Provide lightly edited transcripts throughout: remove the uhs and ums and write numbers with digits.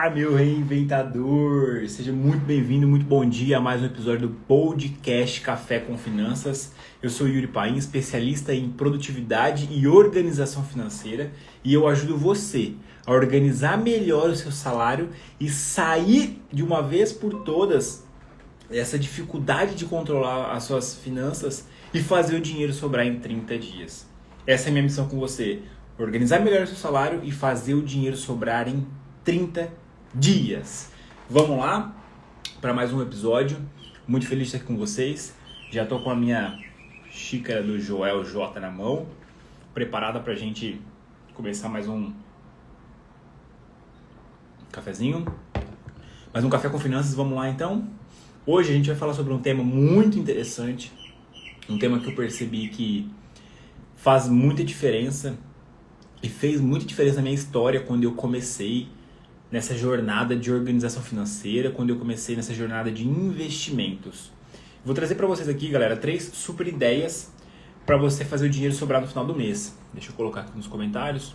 Olá, meu reinventador! Seja muito bem-vindo, muito bom dia a mais um episódio do podcast Café com Finanças. Eu sou Yuri Paim, especialista em produtividade e organização financeira, e eu ajudo você a organizar melhor o seu salário e sair de uma vez por todas essa dificuldade de controlar as suas finanças e fazer o dinheiro sobrar em 30 dias. Essa é a minha missão com você. Organizar melhor o seu salário e fazer o dinheiro sobrar em 30 dias. Vamos lá para mais um episódio. Muito feliz de estar aqui com vocês. Já estou com a minha xícara do Joel J na mão, preparada para a gente começar mais um cafezinho. Mais um café com finanças. Vamos lá então. Hoje a gente vai falar sobre um tema muito interessante. Um tema que eu percebi que faz muita diferença. E fez muita diferença na minha história quando eu comecei nessa jornada de organização financeira, quando eu comecei nessa jornada de investimentos. Vou trazer para vocês aqui, galera, 3 super ideias para você fazer o dinheiro sobrar no final do mês. Deixa eu colocar aqui nos comentários.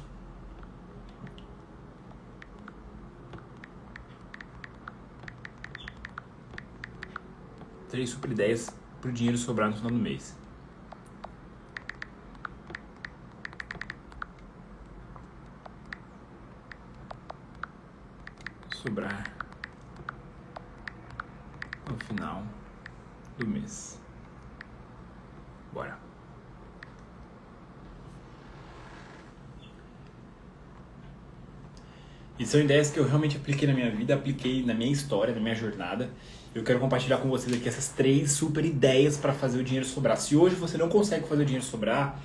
Três super ideias para o dinheiro sobrar no final do mês. Sobrar no final do mês. Bora. E são ideias que eu realmente apliquei na minha vida, apliquei na minha história, na minha jornada. Eu quero compartilhar com vocês aqui essas 3 super ideias para fazer o dinheiro sobrar. Se hoje você não consegue fazer o dinheiro sobrar,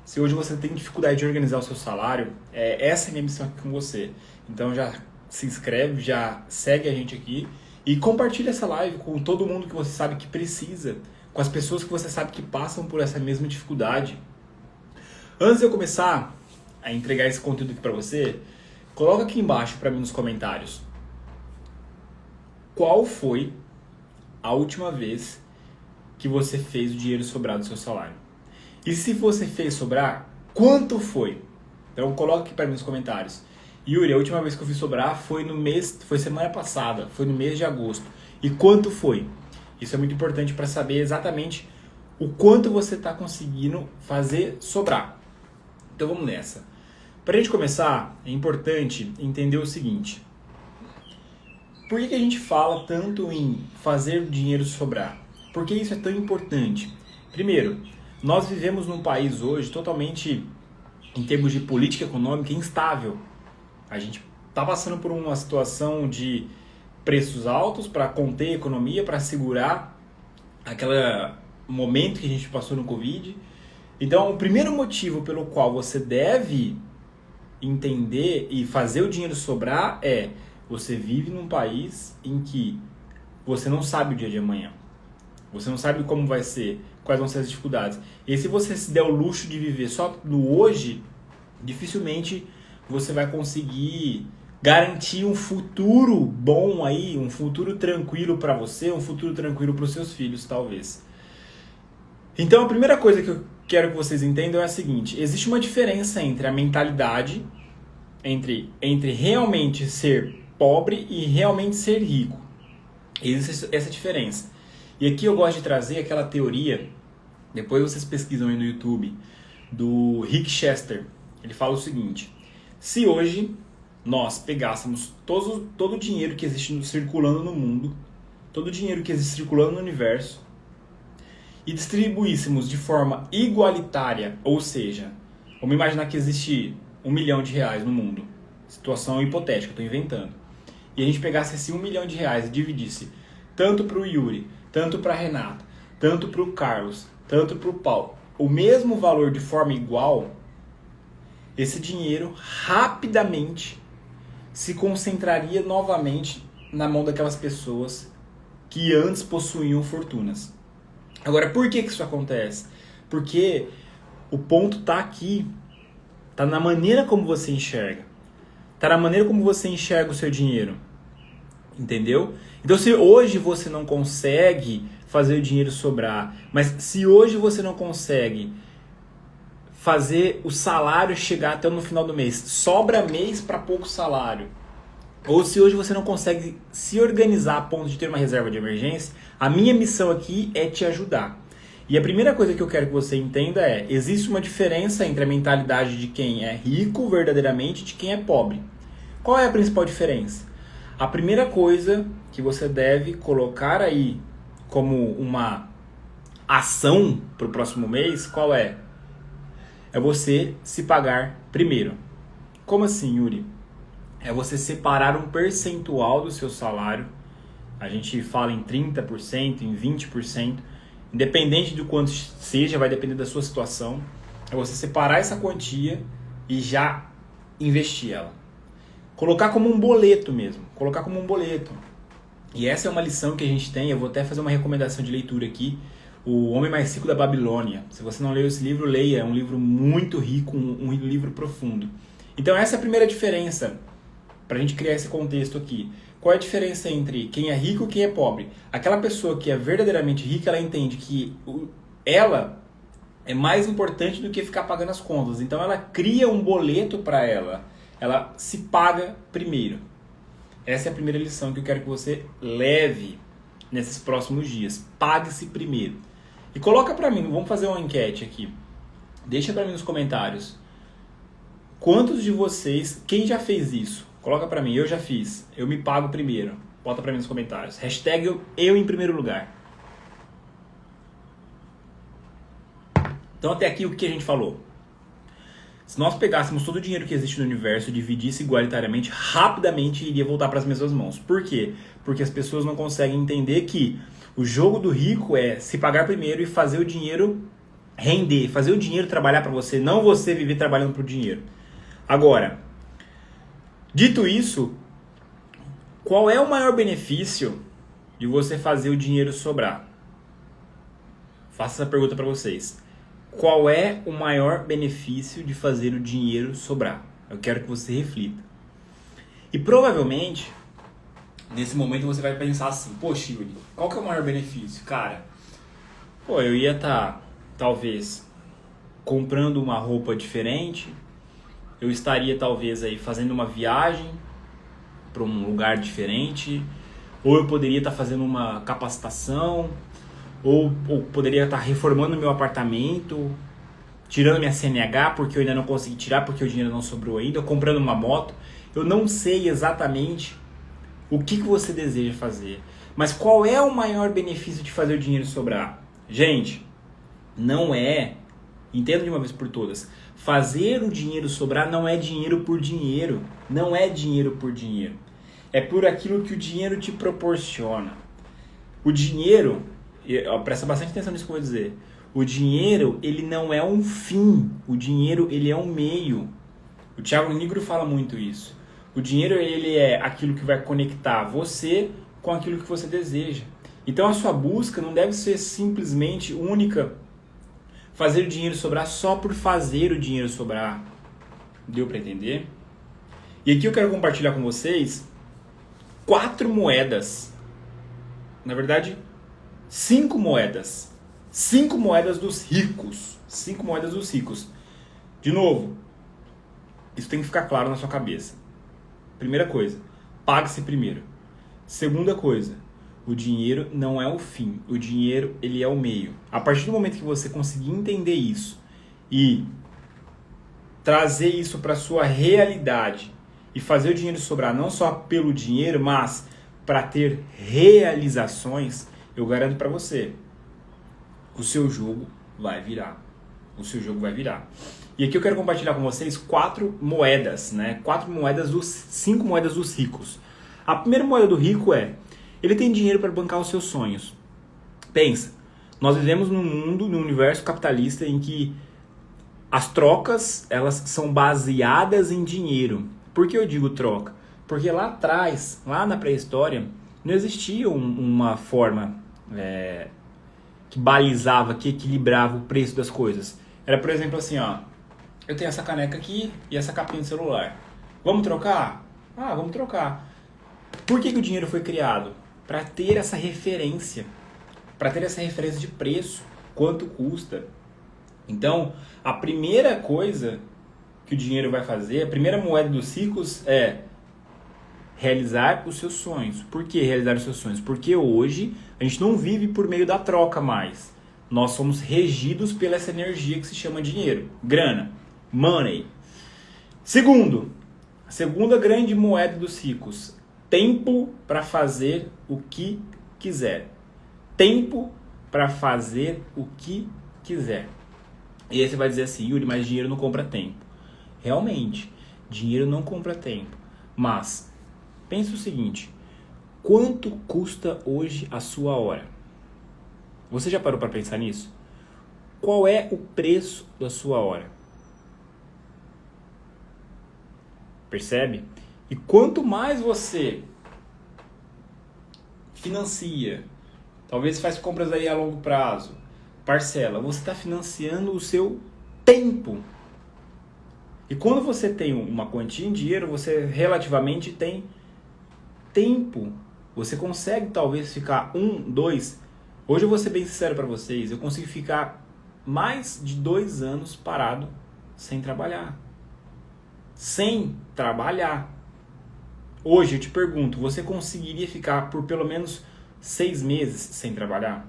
se hoje você tem dificuldade de organizar o seu salário, essa é a minha missão aqui com você. Então já se inscreve, já segue a gente aqui e compartilha essa live com todo mundo que você sabe que precisa, com as pessoas que você sabe que passam por essa mesma dificuldade. Antes de eu começar a entregar esse conteúdo aqui para você, coloca aqui embaixo para mim nos comentários qual foi a última vez que você fez o dinheiro sobrar do seu salário. E se você fez sobrar, quanto foi? Então coloca aqui para mim nos comentários. Yuri, a última vez que eu fiz sobrar foi semana passada, foi no mês de agosto. E quanto foi? Isso é muito importante para saber exatamente o quanto você está conseguindo fazer sobrar. Então vamos nessa. Para a gente começar, é importante entender o seguinte. Por que a gente fala tanto em fazer o dinheiro sobrar? Por que isso é tão importante? Primeiro, nós vivemos num país hoje totalmente, em termos de política econômica, instável. A gente está passando por uma situação de preços altos para conter a economia, para segurar aquele momento que a gente passou no Covid. Então, o primeiro motivo pelo qual você deve entender e fazer o dinheiro sobrar é: você vive num país em que você não sabe o dia de amanhã. Você não sabe como vai ser, quais vão ser as dificuldades. E se você se der o luxo de viver só no hoje, dificilmente você vai conseguir garantir um futuro bom aí, um futuro tranquilo para você, um futuro tranquilo para os seus filhos, talvez. Então, a primeira coisa que eu quero que vocês entendam é a seguinte: existe uma diferença entre a mentalidade, entre realmente ser pobre e realmente ser rico. Existe essa diferença. E aqui eu gosto de trazer aquela teoria, depois vocês pesquisam aí no YouTube, do Rick Chester. Ele fala o seguinte: se hoje nós pegássemos todo o dinheiro que existe circulando no mundo, todo o dinheiro que existe circulando no universo, e distribuíssemos de forma igualitária, ou seja, vamos imaginar que existe R$1 milhão no mundo, situação hipotética, estou inventando, e a gente pegasse esse R$1 milhão e dividisse tanto para o Yuri, tanto para a Renata, tanto para o Carlos, tanto para o Paulo, o mesmo valor de forma igual, esse dinheiro rapidamente se concentraria novamente na mão daquelas pessoas que antes possuíam fortunas. Agora, por que isso acontece? Porque o ponto está aqui, está na maneira como você enxerga, está na maneira como você enxerga o seu dinheiro, entendeu? Então, se hoje você não consegue fazer o dinheiro sobrar, mas se hoje você não consegue fazer o salário chegar até no final do mês, sobra mês para pouco salário, ou se hoje você não consegue se organizar a ponto de ter uma reserva de emergência, a minha missão aqui é te ajudar. E a primeira coisa que eu quero que você entenda é, existe uma diferença entre a mentalidade de quem é rico verdadeiramente e de quem é pobre. Qual é a principal diferença? A primeira coisa que você deve colocar aí como uma ação para o próximo mês, qual é? É você se pagar primeiro. Como assim, Yuri? É você separar um percentual do seu salário. A gente fala em 30%, em 20%. Independente do quanto seja, vai depender da sua situação. É você separar essa quantia e já investir ela. Colocar como um boleto mesmo. Colocar como um boleto. E essa é uma lição que a gente tem. Eu vou até fazer uma recomendação de leitura aqui. O Homem Mais Rico da Babilônia. Se você não leu esse livro, leia. É um livro muito rico, um livro profundo. Então essa é a primeira diferença para a gente criar esse contexto aqui. Qual é a diferença entre quem é rico e quem é pobre? Aquela pessoa que é verdadeiramente rica, ela entende que ela é mais importante do que ficar pagando as contas. Então ela cria um boleto para ela. Ela se paga primeiro. Essa é a primeira lição que eu quero que você leve nesses próximos dias. Pague-se primeiro. E coloca para mim, vamos fazer uma enquete aqui. Deixa para mim nos comentários. Quantos de vocês, quem já fez isso? Coloca pra mim, eu já fiz. Eu me pago primeiro. Bota pra mim nos comentários. Hashtag eu em primeiro lugar. Então até aqui o que a gente falou? Se nós pegássemos todo o dinheiro que existe no universo e dividisse igualitariamente, rapidamente iria voltar para as mesmas mãos. Por quê? Porque as pessoas não conseguem entender que o jogo do rico é se pagar primeiro e fazer o dinheiro render. Fazer o dinheiro trabalhar para você, não você viver trabalhando pro dinheiro. Agora, dito isso, qual é o maior benefício de você fazer o dinheiro sobrar? Faço essa pergunta para vocês. Qual é o maior benefício de fazer o dinheiro sobrar? Eu quero que você reflita. E provavelmente, nesse momento você vai pensar assim, poxa, Yuri, qual que é o maior benefício? Cara, eu ia estar, talvez, comprando uma roupa diferente, eu estaria talvez aí fazendo uma viagem para um lugar diferente, ou eu poderia estar fazendo uma capacitação, ou poderia estar reformando meu apartamento, tirando minha CNH porque eu ainda não consegui tirar porque o dinheiro não sobrou ainda, ou comprando uma moto. Eu não sei exatamente o que você deseja fazer, mas qual é o maior benefício de fazer o dinheiro sobrar? Gente, não é, entenda de uma vez por todas, fazer o dinheiro sobrar não é dinheiro por dinheiro. Não é dinheiro por dinheiro. É por aquilo que o dinheiro te proporciona. O dinheiro, presta bastante atenção nisso que eu vou dizer. O dinheiro, ele não é um fim. O dinheiro, ele é um meio. O Thiago Nigro fala muito isso. O dinheiro, ele é aquilo que vai conectar você com aquilo que você deseja. Então a sua busca não deve ser simplesmente única, fazer o dinheiro sobrar só por fazer o dinheiro sobrar. Deu para entender? E aqui eu quero compartilhar com vocês 4 moedas. Na verdade, 5 moedas. 5 moedas dos ricos. 5 moedas dos ricos. De novo, isso tem que ficar claro na sua cabeça. Primeira coisa, pague-se primeiro. Segunda coisa, o dinheiro não é o fim, o dinheiro ele é o meio. A partir do momento que você conseguir entender isso e trazer isso para a sua realidade e fazer o dinheiro sobrar não só pelo dinheiro, mas para ter realizações, eu garanto para você, o seu jogo vai virar. O seu jogo vai virar. E aqui eu quero compartilhar com vocês 4 moedas, né? 5 moedas dos ricos. A primeira moeda do rico é ele tem dinheiro para bancar os seus sonhos. Pensa, nós vivemos num mundo, num universo capitalista em que as trocas, elas são baseadas em dinheiro. Por que eu digo troca? Porque lá atrás, lá na pré-história, não existia uma forma que balizava, que equilibrava o preço das coisas. Era, por exemplo, assim, ó, eu tenho essa caneca aqui e essa capinha do celular. Vamos trocar? Ah, vamos trocar. Por que o dinheiro foi criado? Para ter essa referência. Para ter essa referência de preço. Quanto custa. Então, a primeira coisa que o dinheiro vai fazer, a primeira moeda dos ricos é realizar os seus sonhos. Por que realizar os seus sonhos? Porque hoje a gente não vive por meio da troca mais. Nós somos regidos pela essa energia que se chama dinheiro, grana, money. Segundo, a segunda grande moeda dos ricos, tempo para fazer o que quiser. Tempo para fazer o que quiser. E aí você vai dizer assim, Yuri, mas dinheiro não compra tempo. Realmente, dinheiro não compra tempo. Mas, pense o seguinte, quanto custa hoje a sua hora? Você já parou para pensar nisso? Qual é o preço da sua hora? Percebe? E quanto mais você financia, talvez faz compras aí a longo prazo, parcela, você está financiando o seu tempo. E quando você tem uma quantia em dinheiro, você relativamente tem tempo. Você consegue talvez ficar 1, 2... Hoje eu vou ser bem sincero para vocês, eu consigo ficar mais de 2 anos parado sem trabalhar. Sem trabalhar. Hoje eu te pergunto, você conseguiria ficar por pelo menos 6 meses sem trabalhar?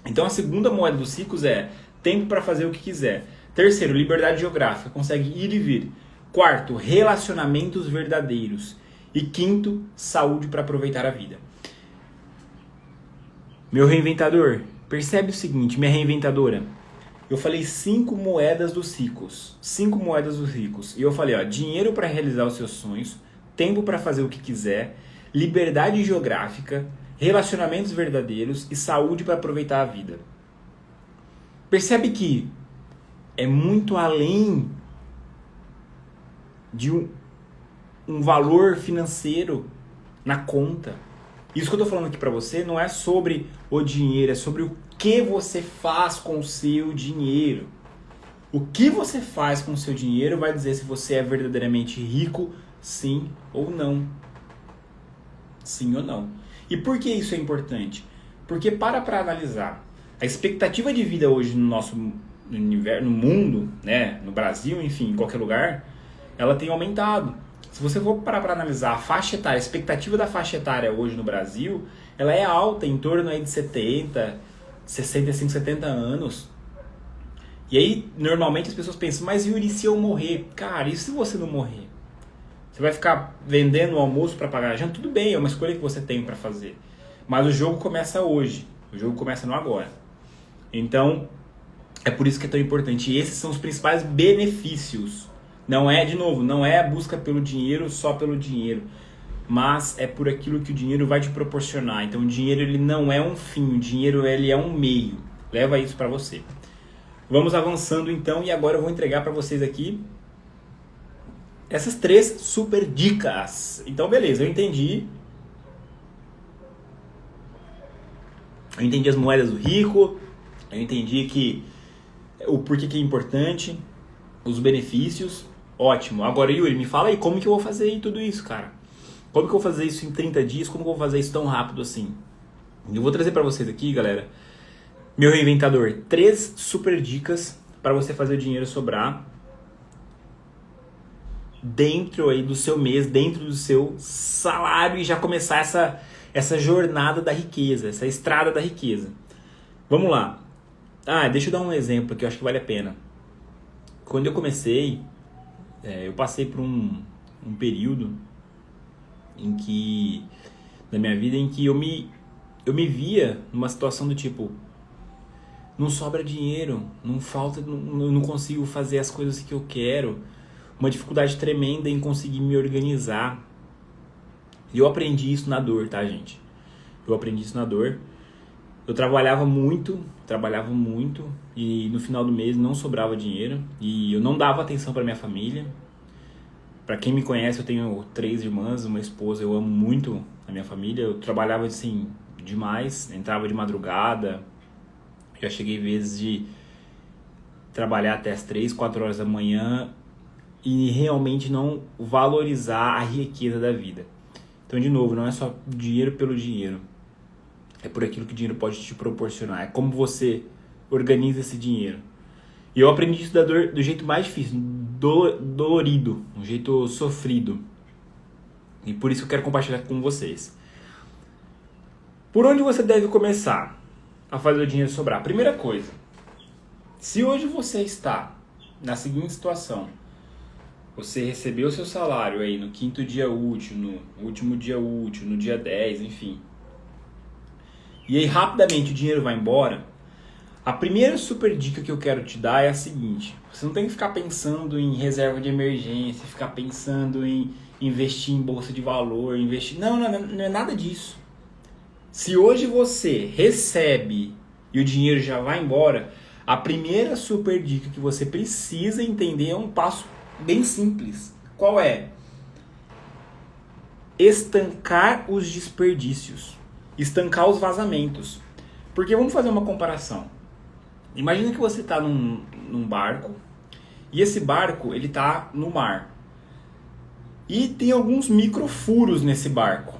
Então a segunda moeda dos ricos é tempo para fazer o que quiser. Terceiro, liberdade geográfica, consegue ir e vir. Quarto, relacionamentos verdadeiros. E quinto, saúde para aproveitar a vida. Meu reinventador, percebe o seguinte, minha reinventadora. Eu falei 5 moedas dos ricos. 5 moedas dos ricos. E eu falei, ó, dinheiro para realizar os seus sonhos, tempo para fazer o que quiser, liberdade geográfica, relacionamentos verdadeiros e saúde para aproveitar a vida. Percebe que é muito além de um valor financeiro na conta. Isso que eu tô falando aqui pra você não é sobre o dinheiro, é sobre o que você faz com o seu dinheiro. O que você faz com o seu dinheiro vai dizer se você é verdadeiramente rico, sim ou não. Sim ou não. E por que isso é importante? Porque para analisar a expectativa de vida hoje no nosso universo, no mundo, né, no Brasil, enfim, em qualquer lugar, ela tem aumentado. Se você for parar para analisar a faixa etária, a expectativa da faixa etária hoje no Brasil, ela é alta, em torno aí de 70, 65, 70 anos. E aí, normalmente as pessoas pensam, mas Yuri, se eu morrer? Cara, e se você não morrer? Você vai ficar vendendo o almoço para pagar a janta? Tudo bem, é uma escolha que você tem para fazer. Mas o jogo começa hoje, o jogo começa no agora. Então, é por isso que é tão importante. E esses são os principais benefícios. Não é, de novo, não é a busca pelo dinheiro só pelo dinheiro, mas é por aquilo que o dinheiro vai te proporcionar. Então o dinheiro ele não é um fim, o dinheiro ele é um meio. Leva isso para você. Vamos avançando então e agora eu vou entregar para vocês aqui essas 3 super dicas. Então beleza, eu entendi. Eu entendi as moedas do rico, eu entendi que o porquê que é importante, os benefícios. Ótimo. Agora, Yuri, me fala aí, como que eu vou fazer tudo isso, cara? Como que eu vou fazer isso em 30 dias? Como que eu vou fazer isso tão rápido assim? Eu vou trazer para vocês aqui, galera, meu reinventador, 3 super dicas para você fazer o dinheiro sobrar dentro aí do seu mês, dentro do seu salário e já começar essa jornada da riqueza, essa estrada da riqueza. Vamos lá. Deixa eu dar um exemplo que eu acho que vale a pena. Quando eu comecei, eu passei por um período em que, na minha vida, em que eu me via numa situação do tipo, não sobra dinheiro, não falta, não consigo fazer as coisas que eu quero, uma dificuldade tremenda em conseguir me organizar. E eu aprendi isso na dor, tá, gente? Eu aprendi isso na dor. Eu trabalhava muito e no final do mês não sobrava dinheiro e eu não dava atenção para minha família. Para quem me conhece, eu tenho 3 irmãs, uma esposa, eu amo muito a minha família. Eu trabalhava assim demais, entrava de madrugada, já cheguei vezes de trabalhar até as 3, 4 horas da manhã e realmente não valorizar a riqueza da vida. Então, de novo, não é só dinheiro pelo dinheiro. É por aquilo que o dinheiro pode te proporcionar. É como você organiza esse dinheiro. E eu aprendi isso do jeito mais difícil, dolorido, um jeito sofrido. E por isso que eu quero compartilhar com vocês. Por onde você deve começar a fazer o dinheiro sobrar? Primeira coisa, se hoje você está na seguinte situação, você recebeu seu salário aí no 5º dia útil, no último dia útil, no dia 10, enfim. E aí rapidamente o dinheiro vai embora. A primeira super dica que eu quero te dar é a seguinte. Você não tem que ficar pensando em reserva de emergência, ficar pensando em investir em bolsa de valor, investir... Não é nada disso. Se hoje você recebe e o dinheiro já vai embora, a primeira super dica que você precisa entender é um passo bem simples. Qual é? Estancar os desperdícios. Estancar os vazamentos. Porque vamos fazer uma comparação. Imagina que você está num barco e esse barco ele está no mar. E tem alguns microfuros nesse barco.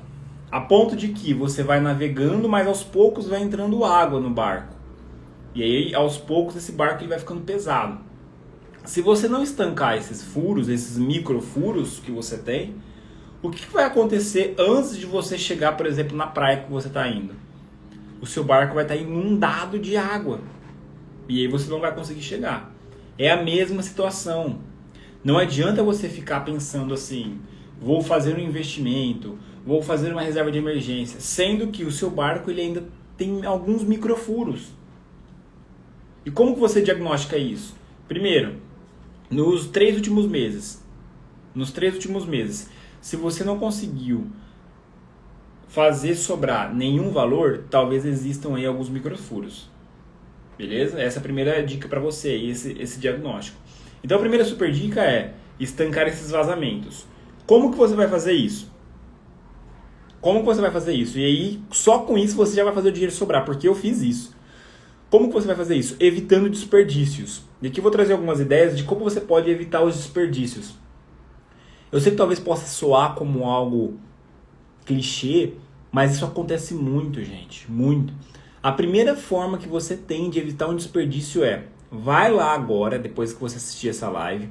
A ponto de que você vai navegando, mas aos poucos vai entrando água no barco. E aí, aos poucos, esse barco ele vai ficando pesado. Se você não estancar esses furos, esses microfuros que você tem, o que vai acontecer antes de você chegar, por exemplo, na praia que você está indo? O seu barco vai estar inundado de água. E aí você não vai conseguir chegar. É a mesma situação. Não adianta você ficar pensando assim, vou fazer um investimento, vou fazer uma reserva de emergência, sendo que o seu barco ele ainda tem alguns microfuros. E como que você diagnostica isso? Primeiro, nos 3 últimos meses, se você não conseguiu fazer sobrar nenhum valor, talvez existam aí alguns microfuros. Beleza? Essa é a primeira dica para você, esse diagnóstico. Então a primeira super dica é estancar esses vazamentos. Como que você vai fazer isso? E aí, só com isso você já vai fazer o dinheiro sobrar, porque eu fiz isso. Como que você vai fazer isso? Evitando desperdícios. E aqui eu vou trazer algumas ideias de como você pode evitar os desperdícios. Eu sei que talvez possa soar como algo clichê, mas isso acontece muito, gente. Muito. A primeira forma que você tem de evitar um desperdício é, vai lá agora, depois que você assistir essa live,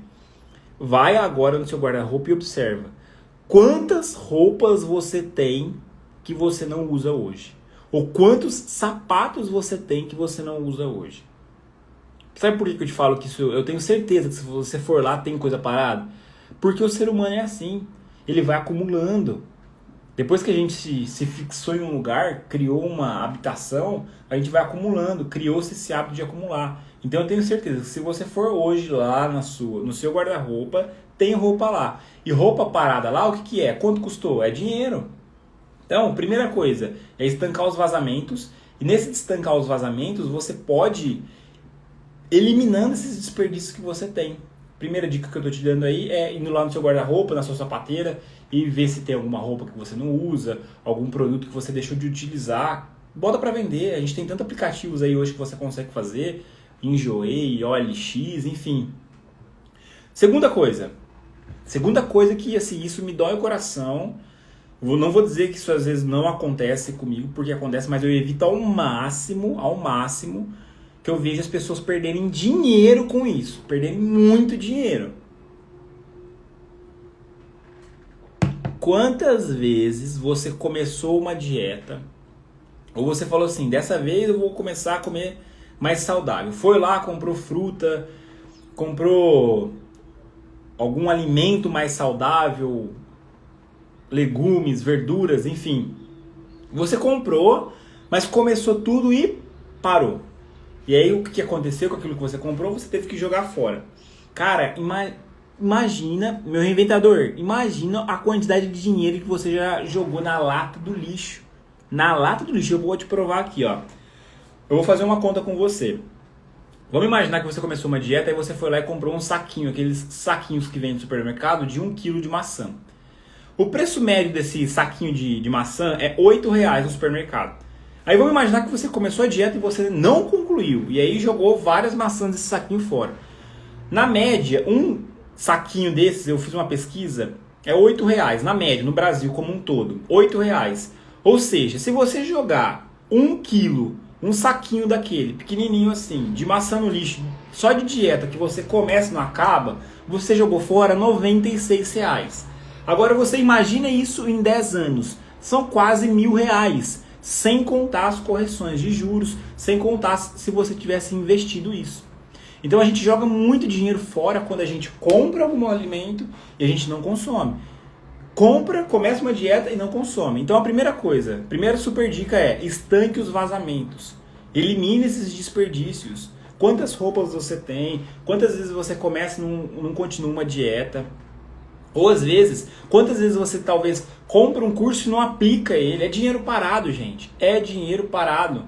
vai agora no seu guarda-roupa e observa quantas roupas você tem que você não usa hoje. Ou quantos sapatos você tem que você não usa hoje. Sabe por que eu te falo que isso? Eu tenho certeza que se você for lá tem coisa parada. Porque o ser humano é assim. Ele vai acumulando. Depois que a gente se fixou em um lugar, criou uma habitação, a gente vai acumulando, criou-se esse hábito de acumular. Então eu tenho certeza que se você for hoje lá no seu guarda-roupa, tem roupa lá. E roupa parada lá, o que é? Quanto custou? É dinheiro. Então, primeira coisa é estancar os vazamentos. E nesse estancar os vazamentos, você pode ir eliminando esses desperdícios que você tem. Primeira dica que eu estou te dando aí é indo lá no seu guarda-roupa, na sua sapateira, e ver se tem alguma roupa que você não usa, algum produto que você deixou de utilizar. Bota para vender. A gente tem tantos aplicativos aí hoje que você consegue fazer. Enjoei, OLX, enfim. Segunda coisa que assim, isso me dói o coração. Não vou dizer que isso às vezes não acontece comigo, porque acontece, mas eu evito ao máximo, que eu vejo as pessoas perderem dinheiro com isso. Perderem muito dinheiro. Quantas vezes você começou uma dieta, ou você falou assim, dessa vez eu vou começar a comer mais saudável. Foi lá, comprou fruta, comprou algum alimento mais saudável, legumes, verduras, enfim. Você comprou, mas começou tudo e parou. E aí o que aconteceu com aquilo que você comprou? Você teve que jogar fora. Cara, imagina, meu reinventador, imagina a quantidade de dinheiro que você já jogou na lata do lixo. Na lata do lixo, eu vou te provar aqui, ó. Eu vou fazer uma conta com você. Vamos imaginar que você começou uma dieta e você foi lá e comprou um saquinho, aqueles saquinhos que vem no supermercado de 1 kg de maçã. O preço médio desse saquinho de maçã é R$8 no supermercado. Aí vamos imaginar que você começou a dieta e você não concluiu. E aí jogou várias maçãs desse saquinho fora. Na média, um saquinho desses, eu fiz uma pesquisa, é R$8. Na média, no Brasil como um todo. R$8. Ou seja, se você jogar 1 kg, um saquinho daquele, pequenininho assim, de maçã no lixo, só de dieta, que você começa e não acaba, você jogou fora R$96. Agora você imagina isso em 10 anos. São quase R$1.000, sem contar as correções de juros, sem contar se você tivesse investido isso. Então a gente joga muito dinheiro fora quando a gente compra algum alimento e a gente não consome. Compra, começa uma dieta e não consome. Então a primeira coisa, a primeira super dica é estanque os vazamentos. Elimine esses desperdícios. Quantas roupas você tem? Quantas vezes você começa e não continua uma dieta? Ou às vezes, quantas vezes você talvez compra um curso e não aplica ele? É dinheiro parado, gente. É dinheiro parado.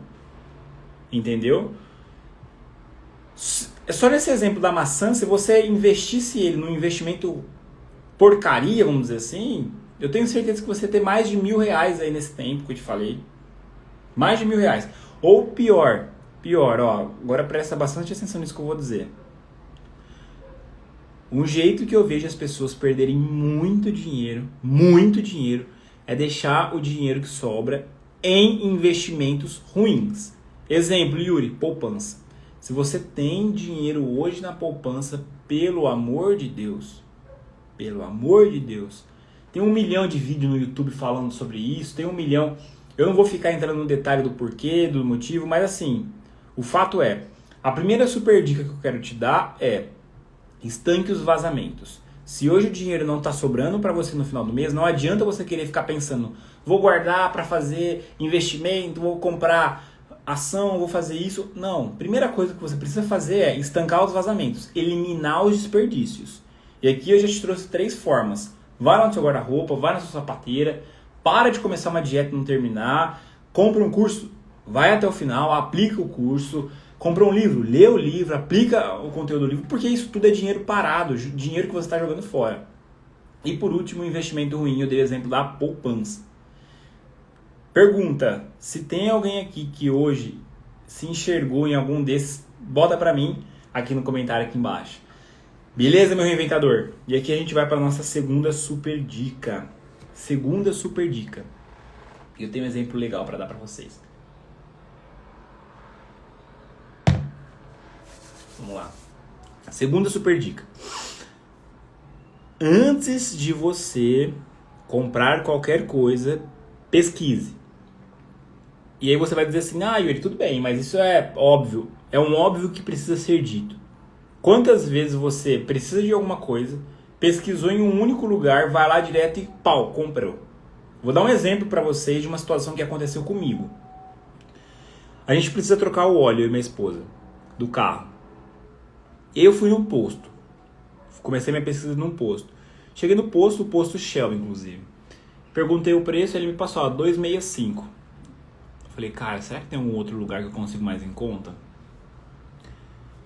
Entendeu? Só nesse exemplo da maçã, se você investisse ele num investimento porcaria, vamos dizer assim, eu tenho certeza que você tem mais de R$1.000 aí nesse tempo que eu te falei. Mais de R$1.000. Ou pior, ó, agora presta bastante atenção nisso que eu vou dizer. Um jeito que eu vejo as pessoas perderem muito dinheiro, é deixar o dinheiro que sobra em investimentos ruins. Exemplo, Yuri, poupança. Se você tem dinheiro hoje na poupança, pelo amor de Deus, tem 1 milhão de vídeos no YouTube falando sobre isso, tem 1 milhão. Eu não vou ficar entrando no detalhe do porquê, do motivo, mas assim, o fato é, a primeira super dica que eu quero te dar é estanque os vazamentos. Se hoje o dinheiro não está sobrando para você no final do mês, não adianta você querer ficar pensando, vou guardar para fazer investimento, vou comprar ação, vou fazer isso. Não, primeira coisa que você precisa fazer é estancar os vazamentos, eliminar os desperdícios. E aqui eu já te trouxe 3 formas. Vai lá no seu guarda-roupa, vai na sua sapateira, para de começar uma dieta e não terminar, compra um curso, vai até o final, aplica o curso, compra um livro, lê o livro, aplica o conteúdo do livro, porque isso tudo é dinheiro parado, dinheiro que você está jogando fora. E por último, o investimento ruim, eu dei o exemplo da poupança. Pergunta, se tem alguém aqui que hoje se enxergou em algum desses, bota pra mim aqui no comentário aqui embaixo. Beleza, meu reinventador? E aqui a gente vai para a nossa segunda super dica. Segunda super dica. Eu tenho um exemplo legal para dar para vocês. Vamos lá. Segunda super dica. Antes de você comprar qualquer coisa, pesquise. E aí você vai dizer assim, Yuri, tudo bem, mas isso é óbvio. É um óbvio que precisa ser dito. Quantas vezes você precisa de alguma coisa, pesquisou em um único lugar, vai lá direto e pau, comprou. Vou dar um exemplo para vocês de uma situação que aconteceu comigo. A gente precisa trocar o óleo, eu e minha esposa, do carro. Eu fui num posto. Comecei minha pesquisa num posto. Cheguei no posto, o posto Shell, inclusive. Perguntei o preço, ele me passou, R$2,65. Falei, cara, será que tem algum outro lugar que eu consigo mais em conta?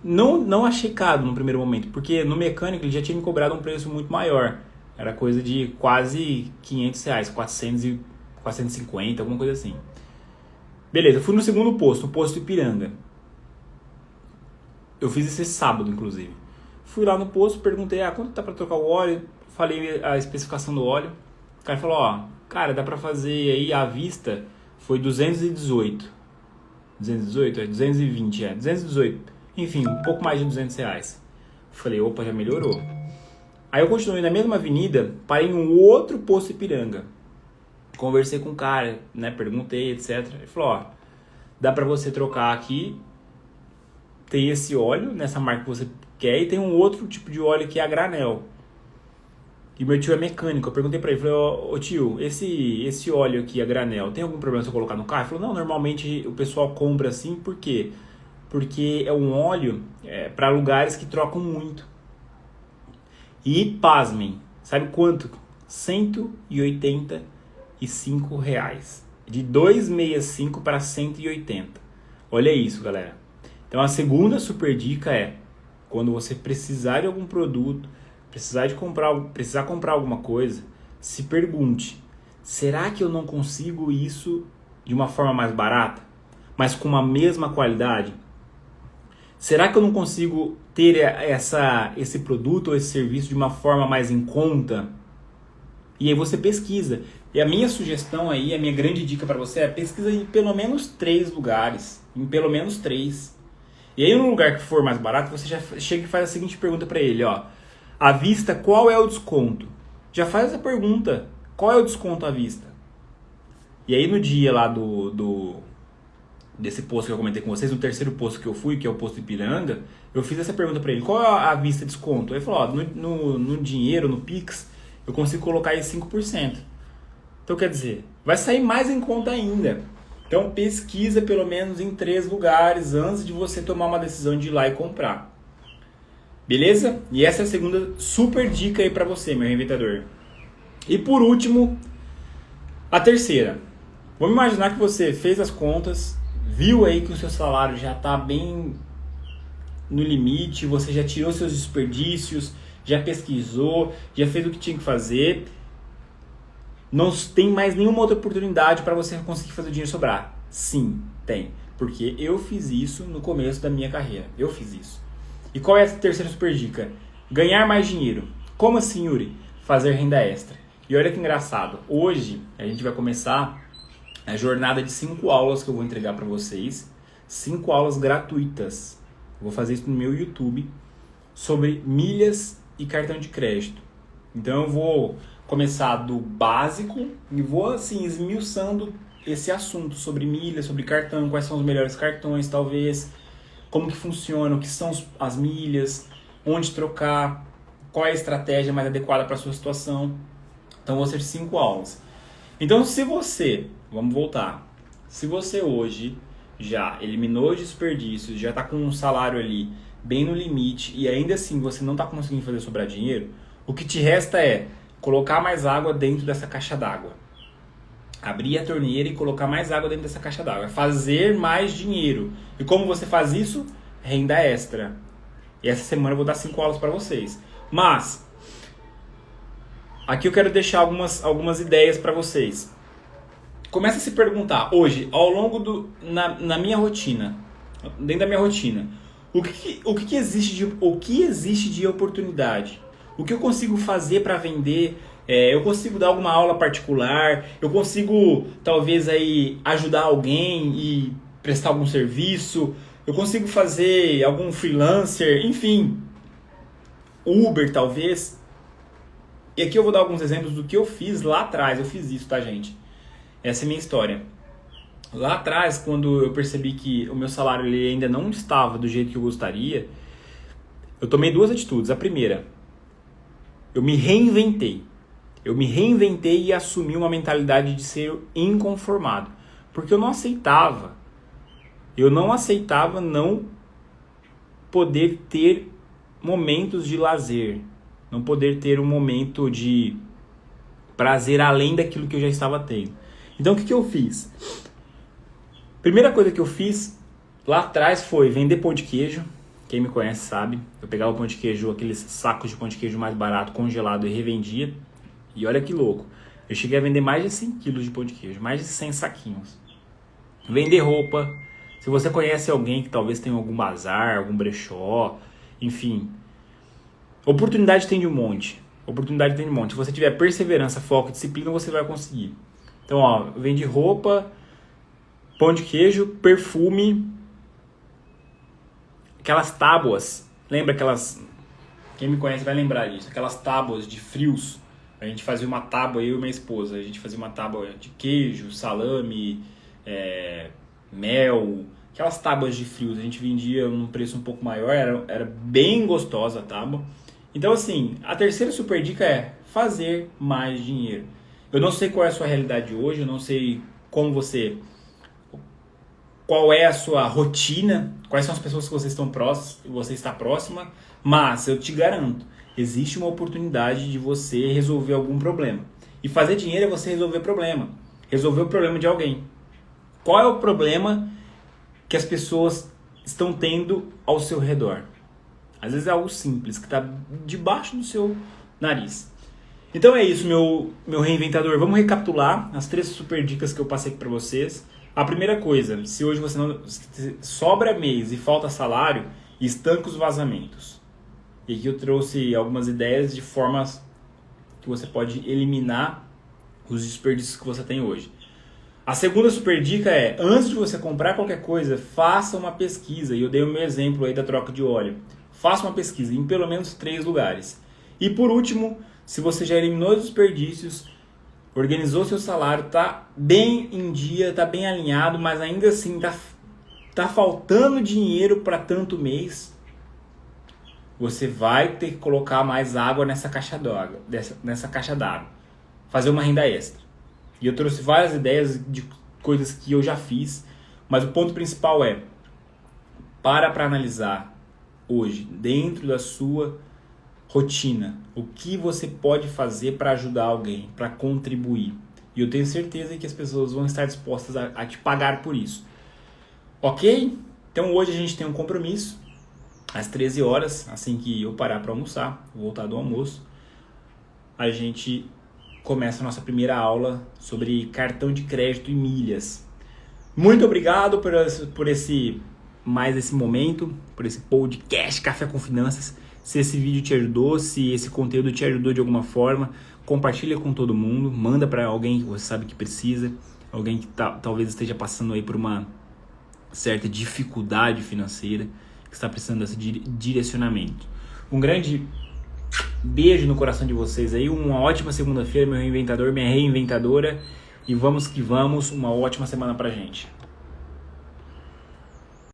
Não achei caro no primeiro momento, porque no mecânico ele já tinha me cobrado um preço muito maior. Era coisa de quase R$500, 450, alguma coisa assim. Beleza, fui no segundo posto, o posto Ipiranga. Eu fiz esse sábado, inclusive. Fui lá no posto, perguntei, quanto tá pra trocar o óleo? Falei a especificação do óleo. O cara falou, cara, dá pra fazer aí à vista, foi 218. 218? 220, 218. Enfim, um pouco mais de R$200. Falei, opa, já melhorou. Aí eu continuei na mesma avenida, parei em um outro posto Ipiranga. Conversei com o cara, né, perguntei, etc. Ele falou, dá pra você trocar aqui, tem esse óleo, nessa marca que você quer, e tem um outro tipo de óleo que é a granel. E meu tio é mecânico, eu perguntei pra ele, falei, ô tio, esse óleo aqui, a granel, tem algum problema se eu colocar no carro? Ele falou, não, normalmente o pessoal compra assim, por quê? Porque é um óleo para lugares que trocam muito. E pasmem, sabe quanto? R$185. De 265 para 180. Olha isso, galera. Então a segunda super dica é, quando você precisar de algum produto, precisar comprar alguma coisa, se pergunte, será que eu não consigo isso de uma forma mais barata, mas com a mesma qualidade? Será que eu não consigo ter esse produto ou esse serviço de uma forma mais em conta? E aí você pesquisa. E a minha sugestão aí, a minha grande dica para você é pesquisa em pelo menos 3 lugares. Em pelo menos 3. E aí no lugar que for mais barato, você já chega e faz a seguinte pergunta para ele, à vista, qual é o desconto? já faz essa pergunta. Qual é o desconto à vista? E aí no dia lá desse posto que eu comentei com vocês, no terceiro posto que eu fui, que é o posto Ipiranga, eu fiz essa pergunta para ele, qual é a vista de desconto? Ele falou, ó, no dinheiro, no Pix, eu consigo colocar aí 5%. Então quer dizer, vai sair mais em conta ainda. Então pesquisa pelo menos em 3 lugares antes de você tomar uma decisão de ir lá e comprar. Beleza? E essa é a segunda super dica aí para você, meu reinventador. E por último, a terceira. Vamos imaginar que você fez as contas, viu aí que o seu salário já está bem no limite, você já tirou seus desperdícios, já pesquisou, já fez o que tinha que fazer. Não tem mais nenhuma outra oportunidade para você conseguir fazer o dinheiro sobrar. Sim, tem. Porque eu fiz isso no começo da minha carreira. Eu fiz isso. E qual é a terceira super dica? Ganhar mais dinheiro. Como assim, Yuri? Fazer renda extra. E olha que engraçado. Hoje a gente vai começar a jornada de 5 aulas que eu vou entregar para vocês. 5 aulas gratuitas. Eu vou fazer isso no meu YouTube. Sobre milhas e cartão de crédito. Então eu vou começar do básico e vou assim esmiuçando esse assunto sobre milhas, sobre cartão, quais são os melhores cartões talvez, como que funciona, o que são as milhas, onde trocar, qual é a estratégia mais adequada para a sua situação. Então vão ser 5 aulas. Então se você, vamos voltar, se você hoje já eliminou os desperdícios, já está com um salário ali bem no limite e ainda assim você não está conseguindo fazer sobrar dinheiro, o que te resta é colocar mais água dentro dessa caixa d'água. Abrir a torneira e colocar mais água dentro dessa caixa d'água. Fazer mais dinheiro. E como você faz isso? Renda extra. E essa semana eu vou dar 5 aulas para vocês. Mas, aqui eu quero deixar algumas ideias para vocês. Começa a se perguntar, hoje, ao longo na minha rotina, dentro da minha rotina, o que existe de oportunidade? O que eu consigo fazer para vender? Eu consigo dar alguma aula particular? Eu consigo, talvez, aí, ajudar alguém e prestar algum serviço? Eu consigo fazer algum freelancer? Enfim, Uber, talvez. E aqui eu vou dar alguns exemplos do que eu fiz lá atrás. Eu fiz isso, tá, gente? Essa é a minha história. Lá atrás, quando eu percebi que o meu salário ele ainda não estava do jeito que eu gostaria, eu tomei 2 atitudes. A primeira, eu me reinventei. Eu me reinventei e assumi uma mentalidade de ser inconformado. Porque eu não aceitava. Eu não aceitava não poder ter momentos de lazer. Não poder ter um momento de prazer além daquilo que eu já estava tendo. Então o que eu fiz? Primeira coisa que eu fiz lá atrás foi vender pão de queijo. Quem me conhece sabe. Eu pegava o pão de queijo, aqueles sacos de pão de queijo mais barato, congelado e revendia. E olha que louco. Eu cheguei a vender mais de 100 quilos de pão de queijo. Mais de 100 saquinhos. Vender roupa. Se você conhece alguém que talvez tenha algum bazar, algum brechó, enfim. Oportunidade tem de um monte. Oportunidade tem de um monte. Se você tiver perseverança, foco e disciplina, você vai conseguir. Então, ó, eu vendi roupa, pão de queijo, perfume, aquelas tábuas. Lembra aquelas... Quem me conhece vai lembrar disso. Aquelas tábuas de frios. A gente fazia uma tábua, eu e minha esposa. A gente fazia uma tábua de queijo, salame, mel. Aquelas tábuas de frios. A gente vendia num preço um pouco maior. Era bem gostosa a tábua. Então, assim, a terceira super dica é fazer mais dinheiro. Eu não sei qual é a sua realidade hoje. Eu não sei como qual é a sua rotina, quais são as pessoas que você está próxima, mas eu te garanto, existe uma oportunidade de você resolver algum problema. E fazer dinheiro é você resolver problema. Resolver o problema de alguém. Qual é o problema que as pessoas estão tendo ao seu redor? Às vezes é algo simples, que está debaixo do seu nariz. Então é isso, meu reinventador. Vamos recapitular as 3 super dicas que eu passei para vocês. A primeira coisa, se hoje você não sobra mês e falta salário, estanca os vazamentos. E aqui eu trouxe algumas ideias de formas que você pode eliminar os desperdícios que você tem hoje. A segunda super dica é, antes de você comprar qualquer coisa, faça uma pesquisa. E eu dei o meu exemplo aí da troca de óleo. Faça uma pesquisa em pelo menos 3 lugares. E por último, se você já eliminou os desperdícios, organizou seu salário, tá bem em dia, tá bem alinhado, mas ainda assim tá faltando dinheiro para tanto mês, você vai ter que colocar mais água nessa caixa d'água, nessa caixa d'água. Fazer uma renda extra. E eu trouxe várias ideias de coisas que eu já fiz, mas o ponto principal é: para analisar hoje, dentro da sua rotina, o que você pode fazer para ajudar alguém, para contribuir. E eu tenho certeza que as pessoas vão estar dispostas a te pagar por isso. Ok? Então hoje a gente tem um compromisso, às 13 horas, assim que eu parar para almoçar, voltar do almoço, a gente começa a nossa primeira aula sobre cartão de crédito e milhas. Muito obrigado por esse momento, por esse podcast Café com Finanças. Se esse vídeo te ajudou, se esse conteúdo te ajudou de alguma forma, compartilha com todo mundo, manda para alguém que você sabe que precisa, alguém que talvez esteja passando aí por uma certa dificuldade financeira, que está precisando desse direcionamento. Um grande beijo no coração de vocês aí, uma ótima segunda-feira, meu reinventador, minha reinventadora, e vamos que vamos, uma ótima semana pra gente.